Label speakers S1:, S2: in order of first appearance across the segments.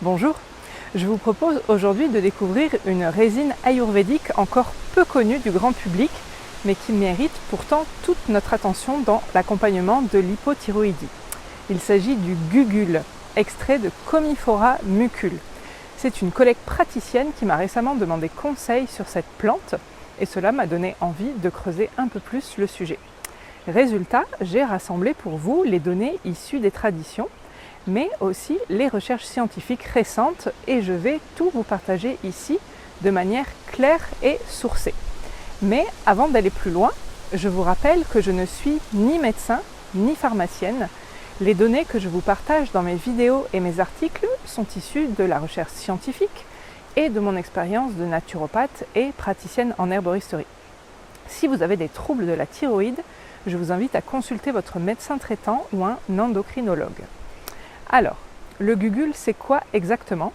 S1: Bonjour, je vous propose aujourd'hui de découvrir une résine ayurvédique encore peu connue du grand public, mais qui mérite pourtant toute notre attention dans l'accompagnement de l'hypothyroïdie. Il s'agit du gugul, extrait de Commiphora mucule. C'est une collègue praticienne qui m'a récemment demandé conseil sur cette plante et cela m'a donné envie de creuser un peu plus le sujet. Résultat, j'ai rassemblé pour vous les données issues des traditions, mais aussi les recherches scientifiques récentes et je vais tout vous partager ici de manière claire et sourcée. Mais avant d'aller plus loin, je vous rappelle que je ne suis ni médecin ni pharmacienne. Les données que je vous partage dans mes vidéos et mes articles sont issues de la recherche scientifique et de mon expérience de naturopathe et praticienne en herboristerie. Si vous avez des troubles de la thyroïde, je vous invite à consulter votre médecin traitant ou un endocrinologue. Alors, le gugul, c'est quoi exactement ?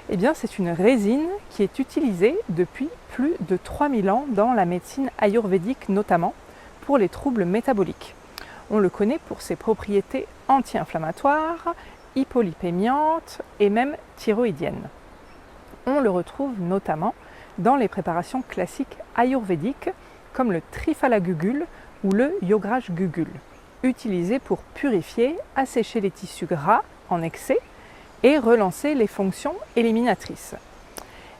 S1: Eh bien, c'est une résine qui est utilisée depuis plus de 3000 ans dans la médecine ayurvédique, notamment pour les troubles métaboliques. On le connaît pour ses propriétés anti-inflammatoires, hypolipémiantes et même thyroïdiennes. On le retrouve notamment dans les préparations classiques ayurvédiques comme le triphala gugul ou le yograj gugul, utilisés pour purifier, assécher les tissus gras en excès et relancer les fonctions éliminatrices.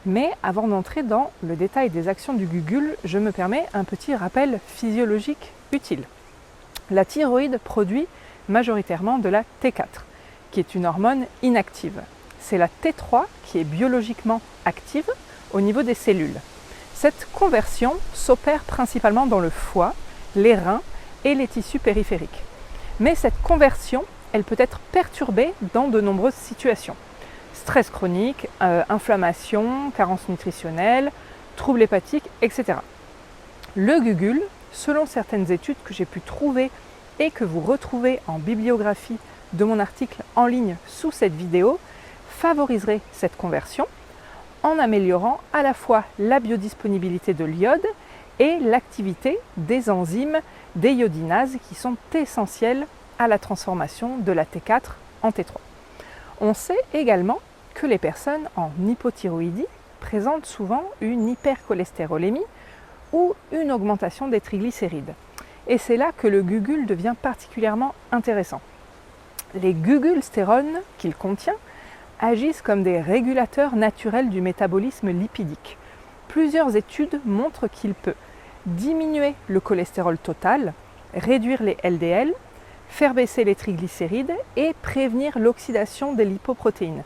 S1: Mais avant d'entrer dans le détail des actions du gugul, je me permets un petit rappel physiologique utile. La thyroïde produit majoritairement de la T4, qui est une hormone inactive. C'est la T3 qui est biologiquement active au niveau des cellules. Cette conversion s'opère principalement dans le foie, les reins et les tissus périphériques. Mais cette conversion, elle peut être perturbée dans de nombreuses situations. Stress chronique, inflammation, carence nutritionnelle, troubles hépatiques, etc. Le gugul, selon certaines études que j'ai pu trouver et que vous retrouvez en bibliographie de mon article en ligne sous cette vidéo, favoriserait cette conversion en améliorant à la fois la biodisponibilité de l'iode et l'activité des enzymes des iodinases qui sont essentielles à la transformation de la T4 en T3. On sait également que les personnes en hypothyroïdie présentent souvent une hypercholestérolémie ou une augmentation des triglycérides. Et c'est là que le gugul devient particulièrement intéressant. Les gugulstérones qu'il contient agissent comme des régulateurs naturels du métabolisme lipidique. Plusieurs études montrent qu'il peut diminuer le cholestérol total, réduire les LDL, faire baisser les triglycérides et prévenir l'oxydation des lipoprotéines.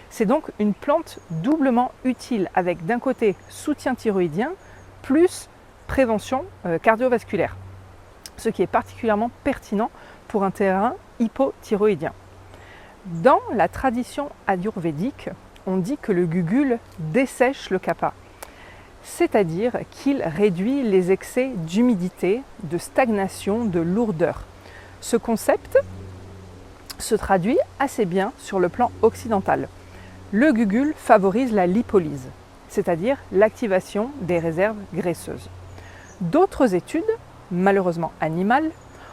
S1: C'est donc une plante doublement utile avec d'un côté soutien thyroïdien plus prévention cardiovasculaire, ce qui est particulièrement pertinent pour un terrain hypothyroïdien. Dans la tradition ayurvédique, on dit que le gugul dessèche le kapha, c'est-à-dire qu'il réduit les excès d'humidité, de stagnation, de lourdeur. Ce concept se traduit assez bien sur le plan occidental. Le gugul favorise la lipolyse, c'est-à-dire l'activation des réserves graisseuses. D'autres études, malheureusement animales,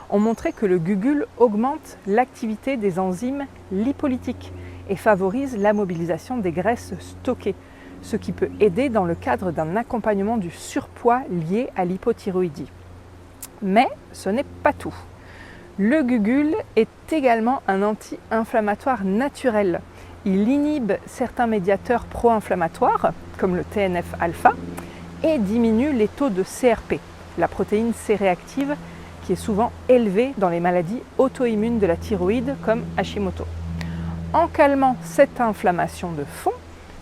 S1: ont montré que le gugul augmente l'activité des enzymes lipolytiques et favorise la mobilisation des graisses stockées, ce qui peut aider dans le cadre d'un accompagnement du surpoids lié à l'hypothyroïdie. Mais ce n'est pas tout. Le gugul est également un anti-inflammatoire naturel. Il inhibe certains médiateurs pro-inflammatoires, comme le TNF-alpha, et diminue les taux de CRP, la protéine C-réactive, qui est souvent élevée dans les maladies auto-immunes de la thyroïde, comme Hashimoto. En calmant cette inflammation de fond,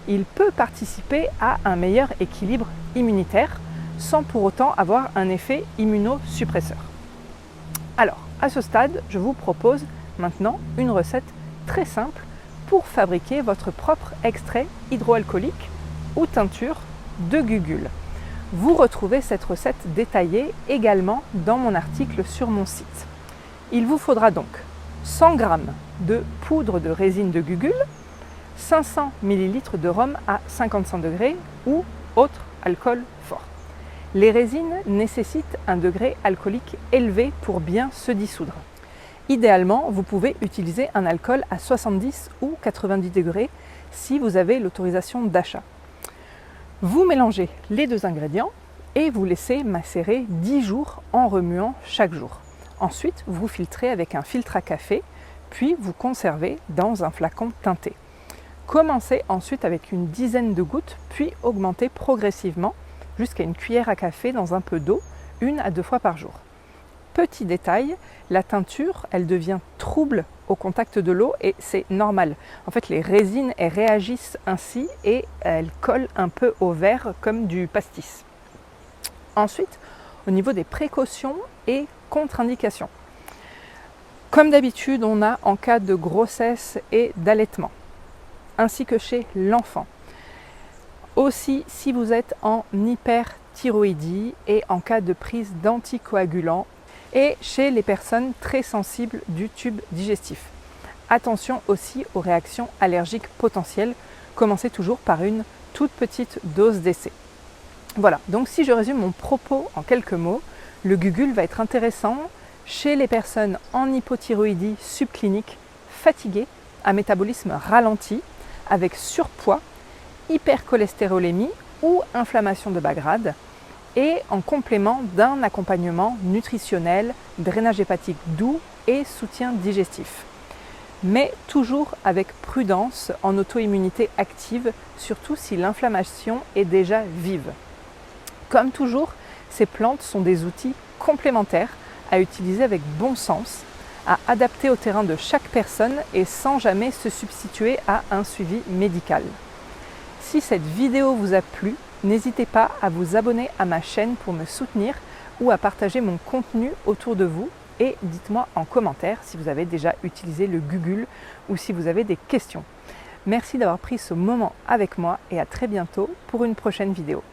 S1: il peut participer à un meilleur équilibre immunitaire, sans pour autant avoir un effet immunosuppresseur. Alors, à ce stade, je vous propose maintenant une recette très simple pour fabriquer votre propre extrait hydroalcoolique ou teinture de gugul. Vous retrouvez cette recette détaillée également dans mon article sur mon site. Il vous faudra donc 100 g de poudre de résine de gugul, 500 ml de rhum à 55 degrés ou autre alcool fort. Les résines nécessitent un degré alcoolique élevé pour bien se dissoudre. Idéalement, vous pouvez utiliser un alcool à 70 ou 90 degrés si vous avez l'autorisation d'achat. Vous mélangez les 2 ingrédients et vous laissez macérer 10 jours en remuant chaque jour. Ensuite, vous filtrez avec un filtre à café, puis vous conservez dans un flacon teinté. Commencez ensuite avec une dizaine de gouttes, puis augmentez progressivement jusqu'à une cuillère à café dans un peu d'eau, 1 à 2 fois par jour. Petit détail, la teinture, elle devient trouble au contact de l'eau et c'est normal. En fait, les résines, elles réagissent ainsi et elles collent un peu au verre comme du pastis. Ensuite, au niveau des précautions et contre-indications. Comme d'habitude, on a en cas de grossesse et d'allaitement, ainsi que chez l'enfant. Aussi, si vous êtes en hyperthyroïdie et en cas de prise d'anticoagulants, et chez les personnes très sensibles du tube digestif. Attention aussi aux réactions allergiques potentielles. Commencez toujours par une toute petite dose d'essai. Voilà, donc si je résume mon propos en quelques mots, le Gugule va être intéressant chez les personnes en hypothyroïdie subclinique, fatiguées, à métabolisme ralenti, avec surpoids, hypercholestérolémie ou inflammation de bas grade, et en complément d'un accompagnement nutritionnel, drainage hépatique doux et soutien digestif. Mais toujours avec prudence en auto-immunité active, surtout si l'inflammation est déjà vive. Comme toujours, ces plantes sont des outils complémentaires à utiliser avec bon sens, à adapter au terrain de chaque personne et sans jamais se substituer à un suivi médical. Si cette vidéo vous a plu, n'hésitez pas à vous abonner à ma chaîne pour me soutenir ou à partager mon contenu autour de vous et dites-moi en commentaire si vous avez déjà utilisé le Gugule ou si vous avez des questions. Merci d'avoir pris ce moment avec moi et à très bientôt pour une prochaine vidéo.